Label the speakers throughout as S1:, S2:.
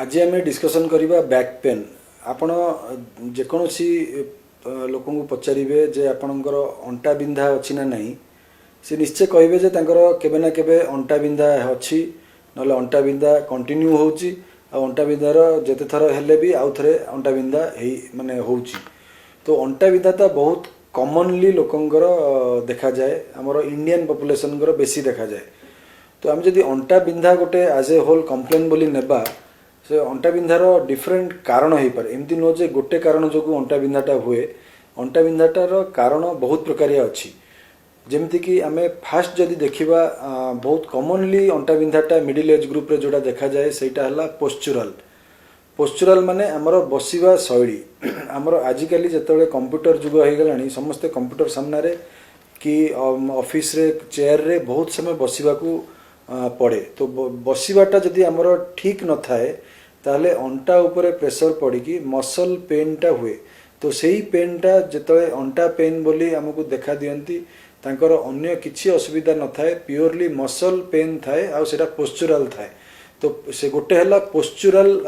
S1: आज आम डिस्कसन करवा बैक पेन आपण जेकोसी लोक पचारे जे आपणकर अंटा बिंधा अच्छी ना नहीं सी निश्चय कहे जे केबे ना केबे अंटा बिंधा अच्छी ना अंटा बिंधा कंटिन्यू होची अंटा बिंधार जिते थर हेले भी आउ थे अंटा बिंधा माने होची। तो अंटा बिंधाटा बहुत कॉमनली लोकंकर देखा जाए आमर इंडियन पॉपुलेशन बेसी देखा जाए। तो आम जदि अंटा बिंधा गोटे एज ए होल कंप्लेन बोली नेबा से अंटा बिंधार डिफरेंट कारण हो पारे एमती नुह जे गोटे कारण जो अंटा बिंधाटा हुए अंटा बिंधाटार कारण बहुत प्रकार अच्छी। जमती कि आम फास्ट जदि देखा बहुत कॉमनली अंटा बिंधाटा मिडिल एज ग्रुप रे जोड़ा देखा जाए सेटा हला पोस्चुरल। पोस्चुरल माने आमर बसिबा शैली आमर आजिकली जिते कंप्यूटर जुग हो गलानी समस्ते कंप्यूटर सामने कि ऑफिस रे चेयर रे बहुत समय बसिबा को पड़े। तो बसिबाटा जदि आमर ठीक न थाए ताहले अंटा उपरे प्रेशर पड़ी कि मसल पेनटा हुए। तो सेही पेनटा जिते अंटा पेन बोली आमको देखा दियंती तांकर अन्य किछि असुविधा न थाए प्योरली मसल पेन थाए आ सेटा पोस्चुरल थाए। तो से गोटे हला पोस्चुरल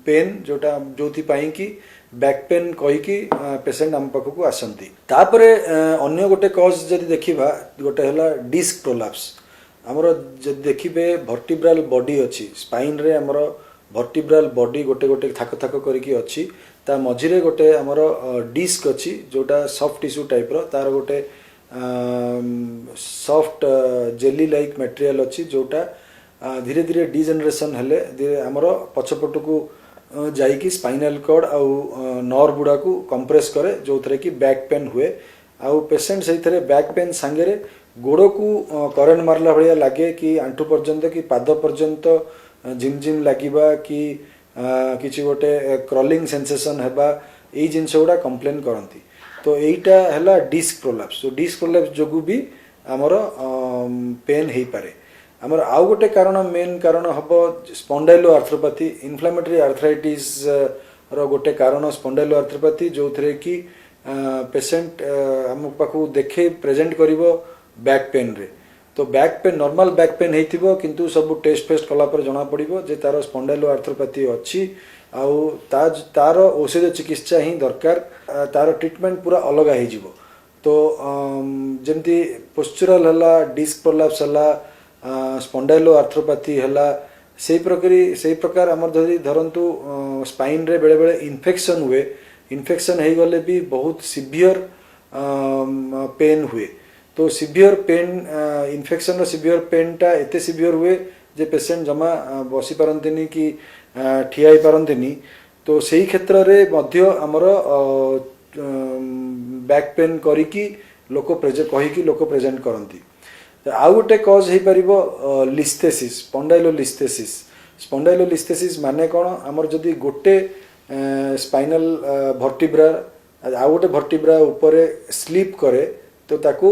S1: पेन जोटा जोथि पाई कि बैक पेन कहीकि पेशेंट आम पाखक आसती। तापरे अन्य गोटे कज जदि देखिबा गोटे हला डिस्क प्रोलैप्स आमर जदि देखिबे वर्टिब्रल बॉडी अच्छी स्पाइन रे आमर वर्टिब्रल बॉडी गोटे गोटे थाक थाक करिकी अच्छी ता मझिरे गोटे आमर डिस्क अच्छी जोटा सॉफ्ट टिश्यू टाइप रो तार गोटे सॉफ्ट जेली लाइक मटेरियल अच्छी जोटा धीरे धीरे डिजेनरेशन हेले आमर पछपट को जाइकी स्पाइनल कॉर्ड आउ नर्व गुड़ा को कंप्रेस करे जो थे कि बैक पेन हुए। आउ पेशेंट से बैक पेन सांगे गोड़ को करेन्ट मारला भाया लगे कि आंठू पर्यंत कि पाद पर्यंत झिम झिम लगिबा कि किसी गोटे क्रॉलिंग सेंसेशन हेबा यही जिनस गुड़ा कंप्लेन करती। तो यहीटा है डिस्क प्रोलैप्स। तो डिस्क प्रोलैप्स जोगु भी आमर पेन हो पारे। आमर आउ गोटे कारण मेन कारण हम स्पॉन्डाइलो आर्थ्रोपैथी इन्फ्लेमेटरी आर्थराइटिस रो गोटे कारण स्पॉन्डाइलो आर्थ्रोपैथी जो थे कि पेशेंट आम पाखु देखे प्रेजेंट करिवो बैक पेन रे। तो back pain normal back pain हेतिबो किंतु सब टेस्ट फेस्ट कला पर जना पड़िबो जे तार स्पॉन्डाइलो आर्थ्रोपैथी अच्छी आउ तार औषध चिकित्सा ही दरकार तार ट्रीटमेंट पूरा अलग हो जिवो। तो जमती पोस्चुरल हला डिस्क प्रोलैप्स हला स्पॉन्डाइलो आर्थ्रोपैथी हला से प्रकार आमर जदि धरंतु स्पाइन रे बेले बेले इन्फेक्शन हुए इन्फेक्शन हो गले भी बहुत सिवियर पेन हुए। तो सिवियर पेन इन्फेक्शन रो सिवियर पेन टा एते सिवियर हुए जे पेशेंट जमा बसी पारंतिनी कि ठिया ही पारंतिनी। तो सही क्षेत्र रे मध्य आमर बैक पेन करिकी लोक कहीकि लोक प्रेजेंट करती। आउ गोटे कज हो पार लिस्थेसिस स्पॉन्डाइलोलिस्थेसिस। स्पॉन्डाइलोलिस्थेसिस माने कौन आमर जदि गोटे स्पाइनल वर्टिब्रा आउ गोटे वर्टिब्रा उपरे स्लीप करे तो ताकू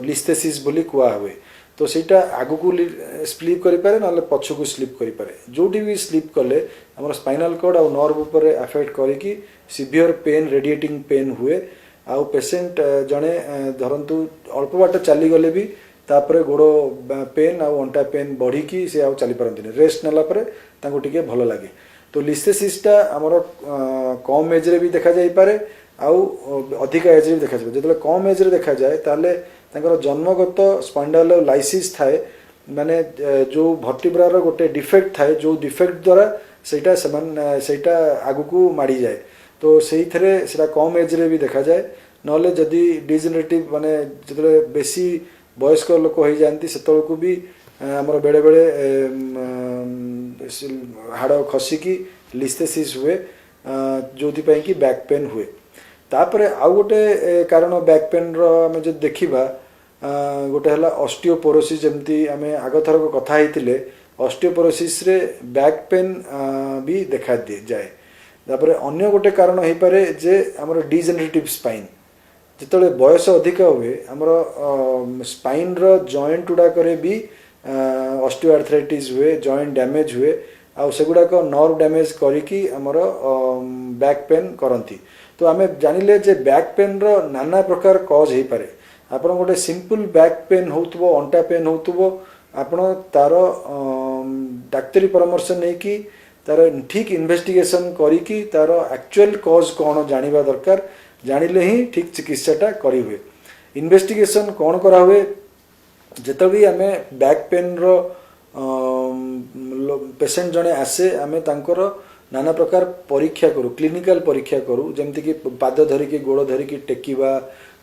S1: लिस्थेसिस बोली कुआ हुए। तो सेटा आगु को स्लीप करि पारे ना पछ को स्लीप करि पारे जोटी भी स्लीप कले हमर स्पाइनल कॉर्ड और नर्व ऊपर अफेक्ट करिकी सिवियर पेन रेडिएटिंग पेन हुए। आउ पेशेंट जड़े धरंतु अल्प बाट चली गले भी तापरे गोड़ पेन आउ अंटा पेन बढ़ी से आउ चली पारंतिनी रेस्ट नेला परे तांको टिके भलो लागे। तो लिस्थेसिसटा हमर कम एज रे भी देखा जाई पारे आउ अधिक एज रे भी देखा जाए। जो कम एज रे देखा जाए ताले तांकर जन्मगत स्पॉन्डाइलोलाइसिस थाए माने जो वर्टिब्रा रो गोटे डिफेक्ट थाए जो डिफेक्ट द्वारा सेटा आगु को माड़ी जाए। तो से कम एज रे भी देखा जाए नले जदि डिजेनरेटिव माने जो बेसी वयस्क लोक हो जाती से भी आमर बेले बेले हाड़ खसिकी लिस्थेसिस हुए जो कि बैक पेन हुए। तापरे आउ गोटे कारण बैक पेन रो आमे जो देखिबा गोटे हला ऑस्टियोपोरोसिस। जमती आमे आग थरक कथा हेतिले ऑस्टियोपोरोसिस रे बैक पेन भी देखा दे जाए। तापरे अन्य गोटे कारण हो पारे जे हमर डिजेनरेटिव स्पाइन जितले बयस अधिक हुए हमर स्पाइन रो जॉइंट गुडा करे भी ऑस्टियोआर्थराइटिस हुए जॉइंट डैमेज हुए आ सेगुडाक नर्व डैमेज करिकी हमर बैक पेन करंती। तो आमे जानिले जे बैक पेन रो नाना प्रकार कज हो पारे। आपण गोटे सिंपल बैक पेन होतबो अंटा पेन होतबो आपण तार डाक्तरी परामर्श नहीं कि तार ठीक इन्वेस्टिगेशन करिकी तार एक्चुअल कॉज कौन जानिबा दरकार जानिले ही ठीक चिकित्साटा करी हुए इन्वेस्टिगेशन कौन करा हुए जेतो भी आमे बैक पेन रो पेशेंट जने आसे आमे तांकर नाना प्रकार परीक्षा करू क्लिनिकल परीक्षा करू जेमति कि पाद धरिकी गोड़ धरिकी टेकिबा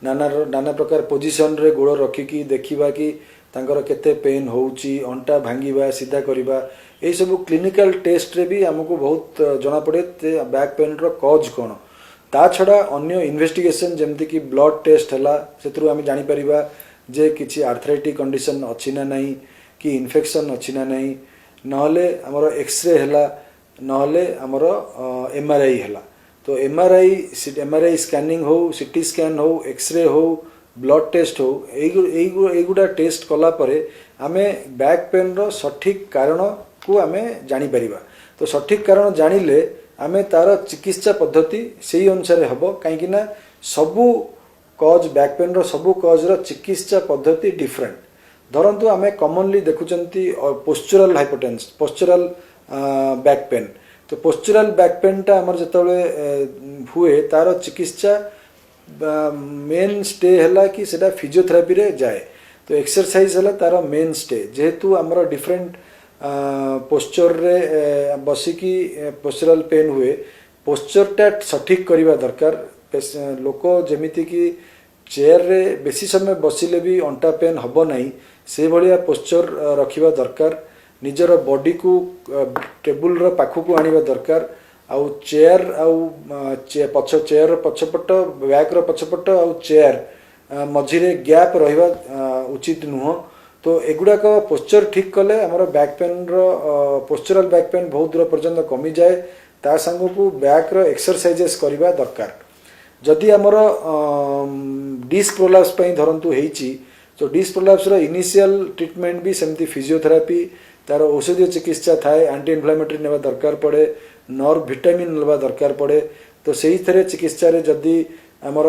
S1: नाना प्रकार पोजिशन रे गोड़ रखिकी देखिबा कि तांकर केते पेन होउची अंटा भांगीबा सीधा करिबा ए सब क्लिनिकल टेस्ट रे भी हमको बहुत जना पड़े बैक पेन रो कॉज कोन ता छड़ा अन्य इन्वेस्टिगेशन जेमति कि ब्लड टेस्ट हला सेतरु हम जानि परिबा जे किछि आर्थराइटिक कंडीशन अछि ना नहीं कि इन्फेक्शन अछि ना नहीं नहले हमरो एक्सरे हला नहले हमरो एमआरआई हला तो एमआरआई स्कैनिंग हो सीटी स्कैन हो एक्सरे हो ब्लड टेस्ट हो एगुडा टेस्ट कला परे आमे बैक पेन रो सठिक कारण को आमे जानि परिबा तो सठिक कारण जानिले आमे तार चिकित्सा पद्धति सेही अनुसार हबो काहे कि ना सबु कॉज बैक पेन रो सबु कॉज रो चिकित्सा पद्धति डिफरेंट धरंतु आमे कॉमनली देखुचंती postural hypotension postural back pain तो पोस्चरल बैक पेन टा हमर जतले हुए तार चिकित्सा मेन स्टे हला कि सेटा फिजियोथेरापी रे जाए तो एक्सरसाइज हला तार मेन स्टे जेहेतु हमर डिफरेंट पोस्चर रे बसिकी पोस्चरल पेन हुए पोस्चर टा सठिक करिवा दरकार लोक जेमिति कि चेयर रे बेसी समय बसिले भी अंटा पेन हबो नहीं से भलिया पोस्चर रखिवा दरकार निजर बॉडी को टेबल रो पाखु को आनिबा दरकार आउ चेयर पछ चेयर पछपट बैक रो पछपट आउ चेयर मझिरे गैप रहिबा उचित नुह तो एगुडा को पोस्चर ठीक कले हमर बैक पेन रो पोस्चरल बैक पेन बहुत दूर पर्यंत कमी जाए ता संग को बैक रो एक्सरसाइजेस करिबा दरकार जदि हमर डिस्क प्रोलैप्स पई धरंतु हेची तो डिस्क प्रोलैप्स रो इनिशियल ट्रीटमेंट भी सेमती फिजियोथेरापी तार औषधीय चिकित्सा थाए एंटी इन्फ्लेमेटरी नेबा दरकार पड़े नर्व विटामिन नेबा दरकार पड़े तो सेही थरे चिकित्सा रे जदि हमर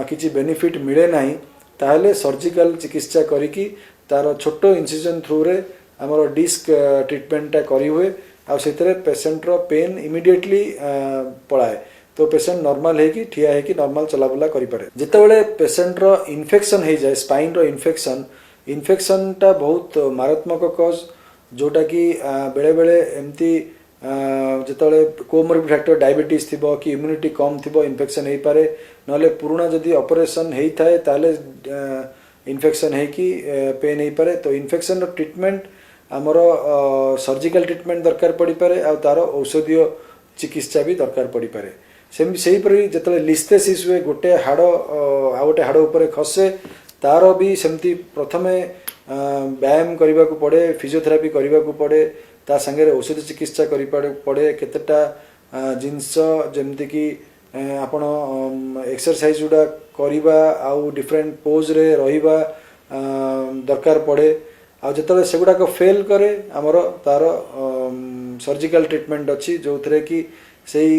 S1: किछि बेनिफिट मिले नाही ताहले सर्जिकल चिकित्सा करिकी तार छोटो इंसिजन थ्रू रे हमर डिस्क ट्रीटमेंट ता करी हुए आ सेतरे पेशेंट रो पेन इमीडिएटली पळाए तो पेशेंट नॉर्मल है कि ठिया है कि नॉर्मल चलाबुला करि पारे जेतेबेले पेशेंट रो इन्फेक्शन हे जाय स्पाइन रो इन्फेक्शन ता बहुत मारात्मक कॉज जोटा कि बेले बेले एमती जेतेबेले कोमोर्बिड फैक्टर डायबिटीज थिबो कि इम्यूनिटी कम थिबो इन्फेक्शन हे पारे नले पुराना जदी ऑपरेशन हेई थाए ताले इन्फेक्शन है कि पेन हे पारे तो इन्फेक्शन रो ट्रीटमेंट हमरो सर्जिकल ट्रीटमेंट दरकार पड़ी पारे आ तारो औषधीय चिकित्सा भी दरकार पड़ी पारे सेही परि जेतले लिस्थेसिस हुए गोटे हाड़ आ गोटे हाड़ ऊपर खसे तार भी सेमती प्रथमे व्यायाम करने को पड़े फिजियोथेरापी करने को पड़े ता संगे औषधि चिकित्सा पड़े केतेटा जिनस जमती कि आपण एक्सरसाइज गुड़ा करवा आउ डिफरेंट पोज रे रहिबा दरकार पड़े आ जेतले सेगुडा को फेल करे हमर तार सर्जिकल ट्रीटमेंट अच्छी जो थरे कि सेही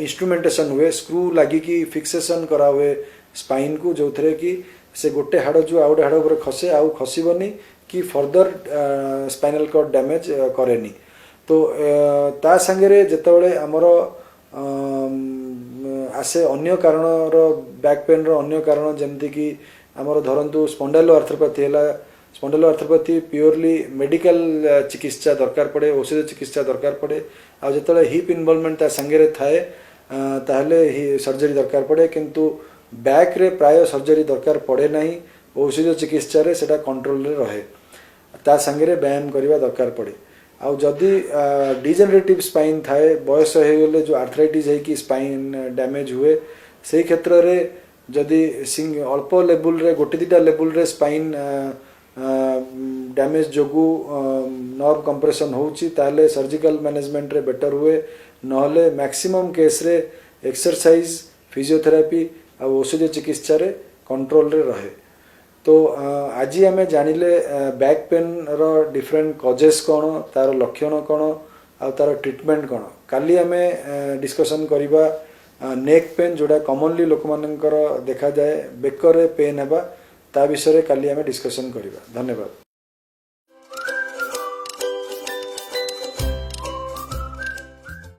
S1: इंस्ट्रूमेंटेशन हुए स्क्रू लगी कि फिक्सेशन करा हुए स्पाइन को जो थरे कि से गोटे हाड़ जो आउटे हाड़ ऊपर खसे आउ खसबनी कि फर्दर स्पाइनल कॉर्ड डैमेज करेनी तो ता संगे जेतेबेले हमर आसे अन्य कारण रो बैक पेन रो अन्य कारण जेमती कि हमर धरंतु स्पॉन्डाइलोआर्थरोपैथी हला स्पॉन्डाइलोआर्थरोपैथी प्योरली मेडिकल चिकित्सा दरकार पड़े औषधीय चिकित्सा दरकार पड़े आ जेतेबेले हिप इन्वॉल्वमेंट ता संगे थाए ताहले ही सर्जरी दरकार पड़े किंतु बैक रे प्राय सर्जरी दरकार पड़े नहीं औषधीय चिकित्सा रे सेटा कंट्रोल रे रहे ता संगे व्यायाम करवा दरकार पड़े आ जदि डिजेनरेटिव स्पाइन थाए बयस हो गले जो आर्थराइटिस है कि स्पाइन डैमेज हुए से क्षेत्र रे जदि अल्प लेवल रे गोटे दिटा लेवल रे स्पाइन डैमेज जोगु नर्व कंप्रेशन होउची ताले सर्जिकल मैनेजमेंट रे बेटर हुए नहले मैक्सिमम केस रे एक्सरसाइज फिजियोथेरापी आ औषधीय चिकित्सा रे कंट्रोल रे रहे तो आज आम जानिले बैक पेन रो डिफरेंट कजेस कौन तार लक्षण कौन आ तार ट्रीटमेंट कौन काली आम डिस्कशन करिबा नेक पेन जोड़ा कॉमनली लोक मानकर देखा जाए बेकर पेन हेबा ता विषय काली आम डिस्कशन करिबा धन्यवाद।